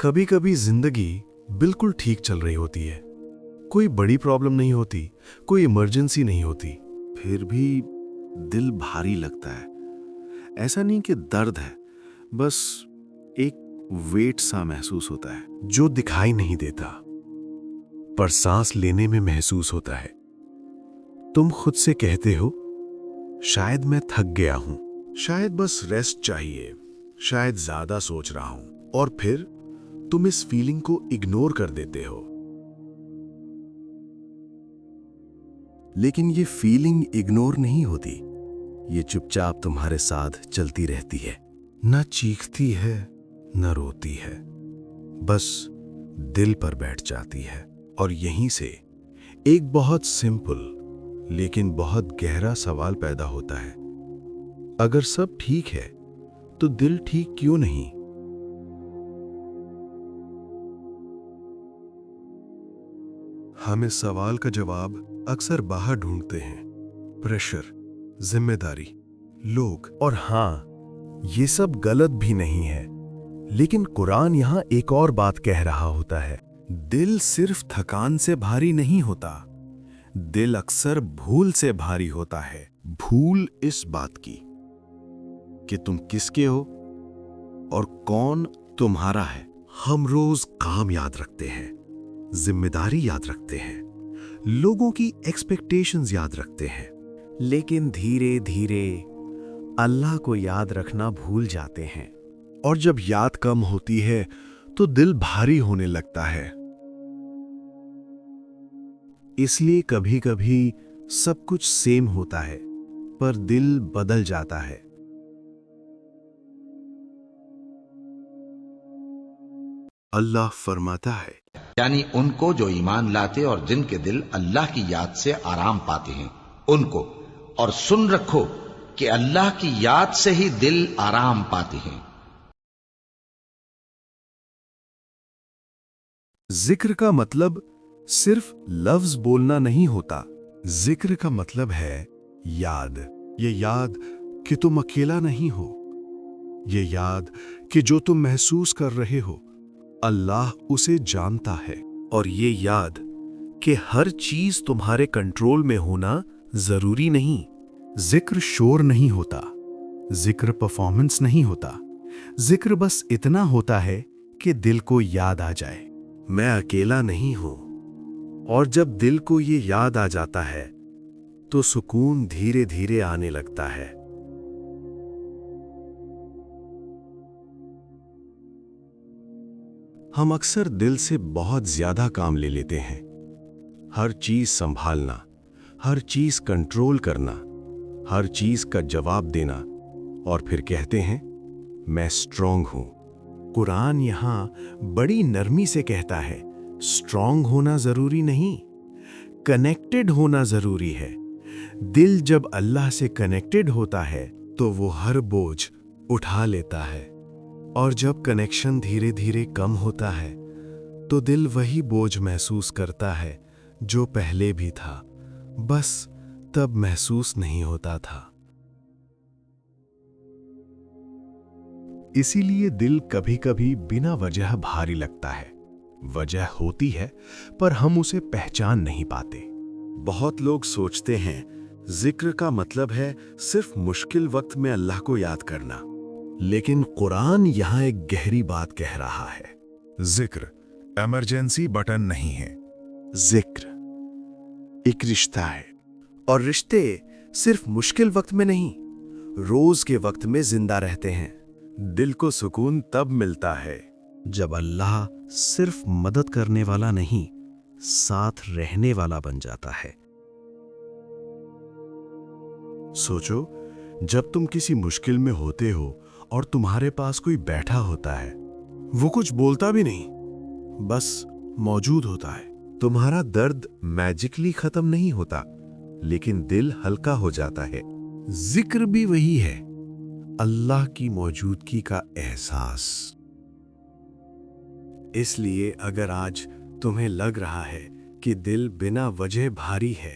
कभी कभी जिंदगी बिल्कुल ठीक चल रही होती है, कोई बड़ी प्रॉब्लम नहीं होती, कोई इमरजेंसी नहीं होती, फिर भी दिल भारी लगता है। ऐसा नहीं कि दर्द है, बस एक वेट सा महसूस होता है जो दिखाई नहीं देता पर सांस लेने में महसूस होता है। तुम खुद से कहते हो, शायद मैं थक गया हूं, शायद बस रेस्ट चाहिए, शायद ज्यादा सोच रहा हूं, और फिर तुम इस फीलिंग को इग्नोर कर देते हो। लेकिन ये फीलिंग इग्नोर नहीं होती, ये चुपचाप तुम्हारे साथ चलती रहती है। न चीखती है न रोती है, बस दिल पर बैठ जाती है। और यहीं से एक बहुत सिंपल लेकिन बहुत गहरा सवाल पैदा होता है, अगर सब ठीक है तो दिल ठीक क्यों नहीं? हम इस सवाल का जवाब अक्सर बाहर ढूंढते हैं, प्रेशर, जिम्मेदारी, लोग। और हाँ, ये सब गलत भी नहीं है, लेकिन कुरान यहां एक और बात कह रहा होता है। दिल सिर्फ थकान से भारी नहीं होता, दिल अक्सर भूल से भारी होता है। भूल इस बात की कि तुम किसके हो और कौन तुम्हारा है। हम रोज काम याद रखते हैं, जिम्मेदारी याद रखते हैं, लोगों की एक्सपेक्टेशंस याद रखते हैं, लेकिन धीरे धीरे अल्लाह को याद रखना भूल जाते हैं। और जब याद कम होती है तो दिल भारी होने लगता है। इसलिए कभी कभी सब कुछ सेम होता है, पर दिल बदल जाता है। अल्लाह फरमाता है, यानी उनको जो ईमान लाते और जिनके दिल अल्लाह की याद से आराम पाते हैं उनको। और सुन रखो कि अल्लाह की याद से ही दिल आराम पाते हैं। जिक्र का मतलब सिर्फ लफ्ज बोलना नहीं होता, जिक्र का मतलब है याद। ये याद कि तुम अकेला नहीं हो, ये याद कि जो तुम महसूस कर रहे हो अल्लाह उसे जानता है। और ये याद कि हर चीज तुम्हारे कंट्रोल में होना जरूरी नहीं। जिक्र शोर नहीं होता, जिक्र परफॉर्मेंस नहीं होता, जिक्र बस इतना होता है कि दिल को याद आ जाए, मैं अकेला नहीं हूं। और जब दिल को ये याद आ जाता है तो सुकून धीरे धीरे आने लगता है। हम अक्सर दिल से बहुत ज्यादा काम ले लेते हैं, हर चीज संभालना, हर चीज कंट्रोल करना, हर चीज का जवाब देना, और फिर कहते हैं मैं स्ट्रांग हूं। कुरान यहां बड़ी नरमी से कहता है, स्ट्रांग होना जरूरी नहीं, कनेक्टेड होना जरूरी है। दिल जब अल्लाह से कनेक्टेड होता है तो वो हर बोझ उठा लेता है, और जब कनेक्शन धीरे धीरे कम होता है तो दिल वही बोझ महसूस करता है जो पहले भी था, बस तब महसूस नहीं होता था। इसीलिए दिल कभी कभी बिना वजह भारी लगता है। वजह होती है पर हम उसे पहचान नहीं पाते। बहुत लोग सोचते हैं जिक्र का मतलब है सिर्फ मुश्किल वक्त में अल्लाह को याद करना, लेकिन कुरान यहां एक गहरी बात कह रहा है। जिक्र इमरजेंसी बटन नहीं है, जिक्र एक रिश्ता है, और रिश्ते सिर्फ मुश्किल वक्त में नहीं, रोज के वक्त में जिंदा रहते हैं। दिल को सुकून तब मिलता है जब अल्लाह सिर्फ मदद करने वाला नहीं, साथ रहने वाला बन जाता है। सोचो, जब तुम किसी मुश्किल में होते हो और तुम्हारे पास कोई बैठा होता है, वो कुछ बोलता भी नहीं, बस मौजूद होता है। तुम्हारा दर्द मैजिकली खत्म नहीं होता, लेकिन दिल हल्का हो जाता है। जिक्र भी वही है, अल्लाह की मौजूदगी का एहसास। इसलिए अगर आज तुम्हें लग रहा है कि दिल बिना वजह भारी है,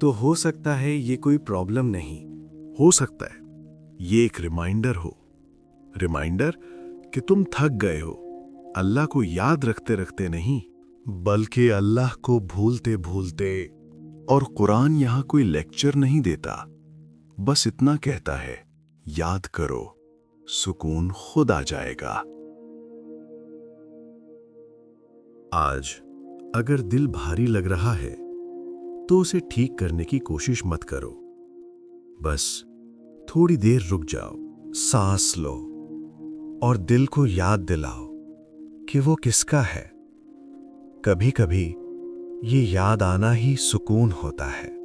तो हो सकता है ये कोई प्रॉब्लम नहीं, हो सकता है ये एक रिमाइंडर हो, रिमाइंडर कि तुम थक गए हो, अल्लाह को याद रखते रखते नहीं, बल्कि अल्लाह को भूलते भूलते। और कुरान यहाँ कोई लेक्चर नहीं देता, बस इतना कहता है, याद करो, सुकून खुद आ जाएगा। आज अगर दिल भारी लग रहा है तो उसे ठीक करने की कोशिश मत करो, बस थोड़ी देर रुक जाओ, सांस लो और दिल को याद दिलाओ कि वो किसका है। कभी कभी ये याद आना ही सुकून होता है।